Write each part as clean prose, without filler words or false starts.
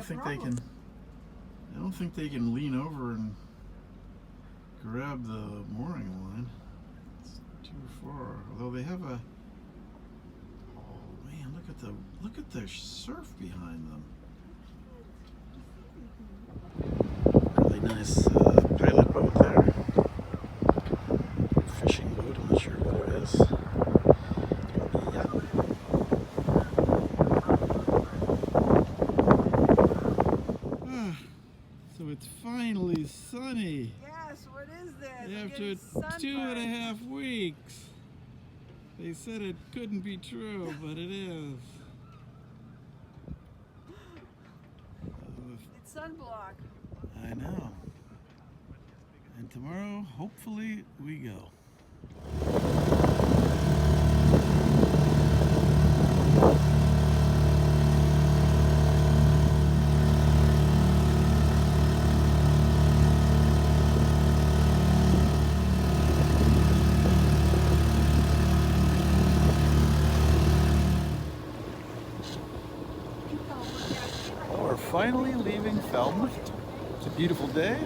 think they can. I don't think they can lean over and grab the mooring line. It's too far. Although they have a. Oh man, look at the surf behind them. Really nice pilot boat there. Fishing boat. I'm not sure what it is. So it's finally sunny. Yes, what is this? After 2.5 weeks. They said it couldn't be true, but it is. It's sunblock. I know. And tomorrow, hopefully, we go. We're finally leaving Falmouth. It's a beautiful day.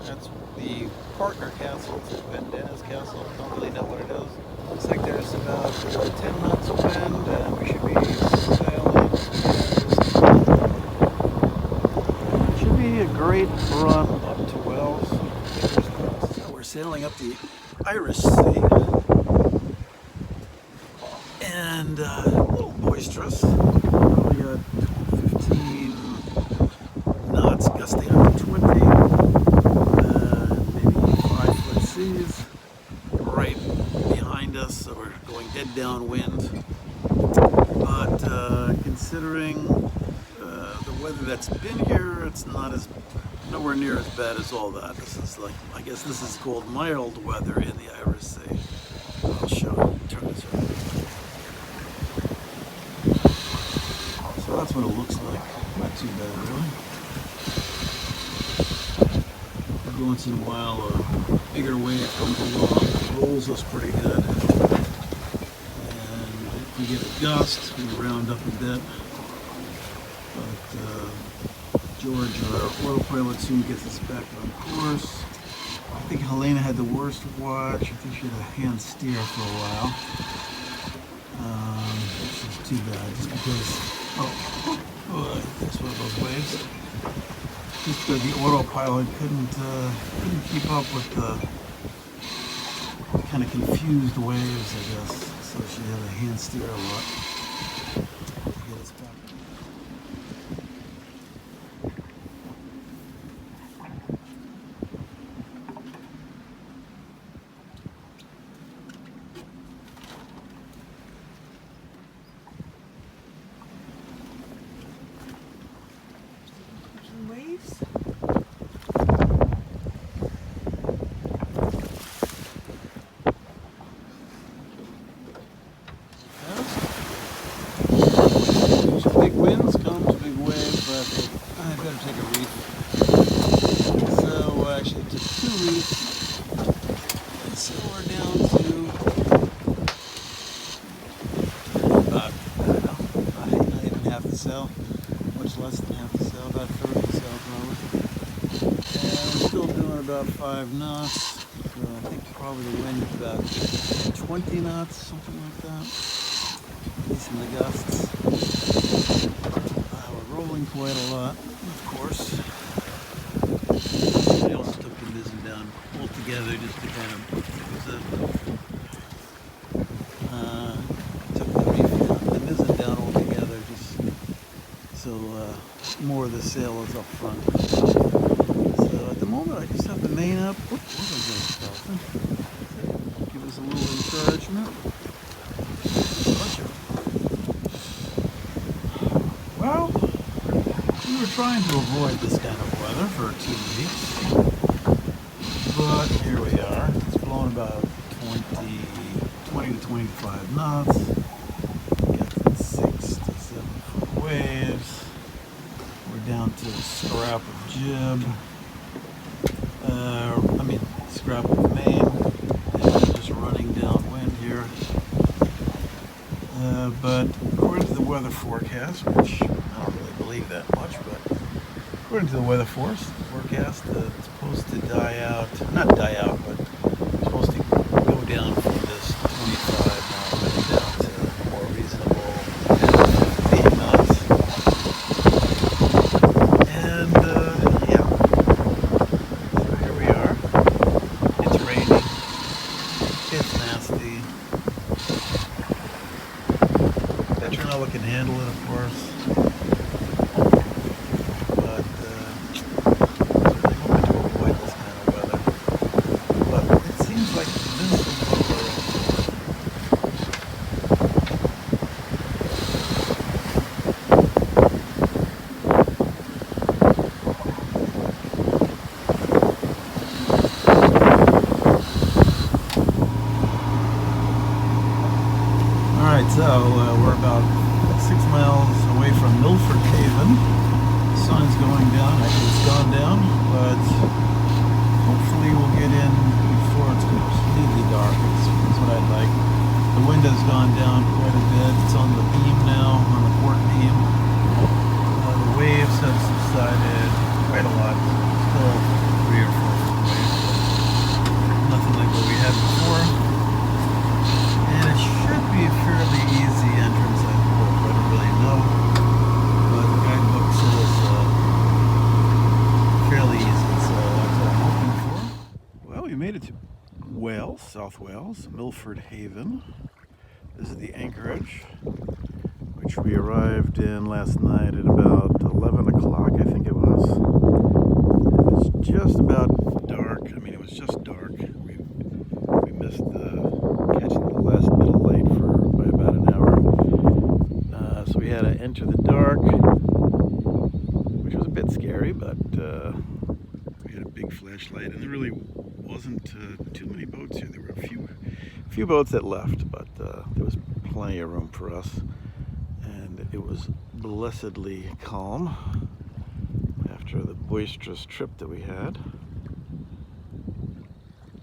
That's the partner castle to Vendana's castle. Don't really know what it is. Looks like there's about 10 knots of wind and we should be sailing. It should be a great run up to Wells. So we're sailing up the Irish Sea. And a little boisterous. Probably got 15 knots, gusting up to 20. Maybe 5-foot seas right behind us, so we're going dead downwind. But considering the weather that's been here, it's nowhere near as bad as all that. This is like, I guess this is called mild weather in the Irish Sea. I'll show you. Turn this around. So that's what it looks like. Not too bad, really. Every once in a while, a bigger wave comes along, rolls us pretty good. And if we get a gust, we round up a bit. But George, our autopilot, soon gets us back on course. I think Helena had the worst watch. I think she had a hand steer for a while. Which is too bad, just because. That's one of those waves. Just the autopilot couldn't keep up with the kind of confused waves, I guess. So she had a hand steer a lot to get us back. Waves? Big winds comes big waves, but I better take a reef. So actually took 2 reefs. And so we're down to about, I don't know, not even half the sail. Much less than half the sail, about 30 sail probably. And we're still doing about 5 knots. So I think probably the wind is about 20 knots, something like that. At least in the gusts. We're rolling quite a lot, of course. I also took the mizzen down altogether just to kind of took the mizzen down altogether just so more of the sail is up front. So at the moment I just have the main up. Oops, dolphin. Give us a little encouragement. Well, we were trying to avoid this kind of weather for 2 weeks, but here we are. It's blown about 20 to 25 knots. Got 6 to 7 foot waves. We're down to a scrap of jib. Scrap of main. And just running downwind here. But according to the weather forecast, which I don't really believe that much, but According to the weather forecast, it's supposed to die out, not die out, but it's supposed to go down from this 25 knot wind down to more reasonable 15 knots. And yeah, so here we are. It's raining. It's nasty. Petronella can handle it, of course. So we're about 6 miles away from Milford Haven. The sun's going down. Actually, it's gone down, but hopefully we'll get in before it's completely dark. That's what I'd like. The wind has gone down quite a bit. It's on the beam now, on the port beam. The waves have subsided quite a lot. Still 3 or 4 foot waves, but nothing like what we had before. And it should be a fairly easy entrance, I hope. I don't really know, but the guidebook says fairly easy, so that's what I'm hoping for. Well, we made it to Wales, South Wales, Milford Haven. This is the anchorage, which we arrived in last night at about 11 o'clock, I think it was. It was just about dark. I mean, it was just dark. We missed catching the last bit of light by about an hour. So we had to enter the dark, which was a bit scary, but we had a big flashlight, and there really wasn't too many boats here. There were a few boats that left, but there was plenty of room for us, and it was blessedly calm after the boisterous trip that we had.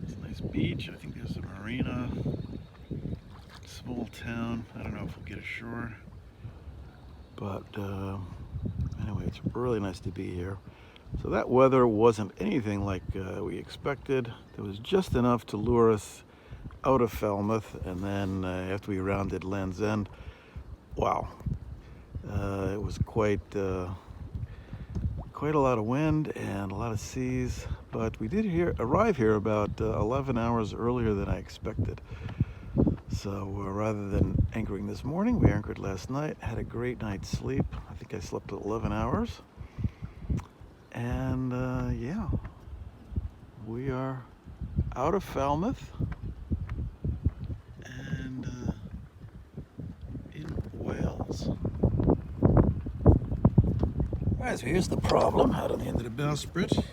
It's a nice beach. I think there's a marina. Small town. I don't know if we'll get ashore, but anyway, it's really nice to be here. So that weather wasn't anything like we expected. There was just enough to lure us out of Falmouth, and then after we rounded Land's End, wow, it was quite a lot of wind and a lot of seas. But we did arrive here about 11 hours earlier than I expected. So rather than anchoring this morning, we anchored last night, had a great night's sleep. I think I slept 11 hours. And yeah, we are out of Falmouth and in Wales. Alright, so here's the problem out on the end of the bowsprit.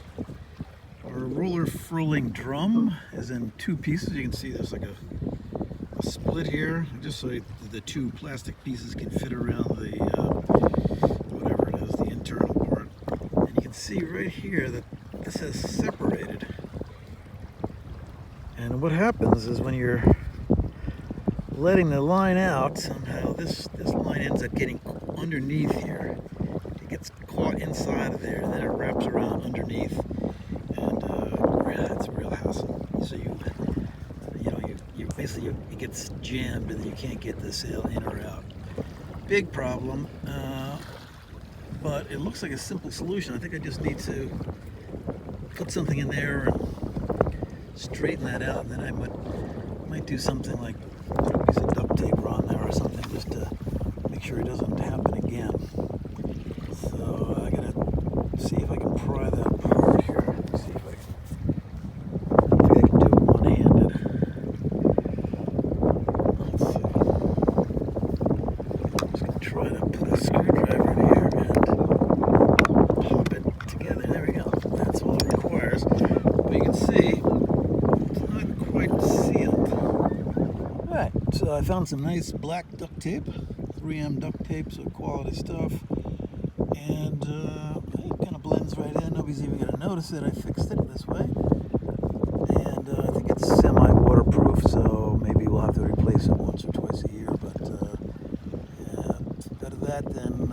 Our roller furling drum is in 2 pieces. You can see there's like a split here, just so the 2 plastic pieces can fit around the whatever it is, the internal part. And you can see right here that this has separated. And what happens is when you're letting the line out, somehow this line ends up getting underneath here. It gets caught inside of there, and then it wraps around underneath, and it's a real hassle. So you basically it gets jammed, and then you can't get the sail in or out. Big problem, but it looks like a simple solution. I think I just need to put something in there and straighten that out, and then I might do something like put a piece of duct tape on there or something, just to make sure it doesn't happen again. So I gotta see if I can pry that apart here. See if I think I can do it one-handed. Let's see. I'm just gonna try to put a screwdriver in here and pop it together. There we go. That's all it requires. But you can see it's not quite sealed. Alright, so I found some nice black duct tape, 3M duct tape, so quality stuff. And it kind of blends right in. Nobody's even going to notice it. I fixed it this way. And I think it's semi-waterproof, so maybe we'll have to replace it once or twice a year. But yeah, better that than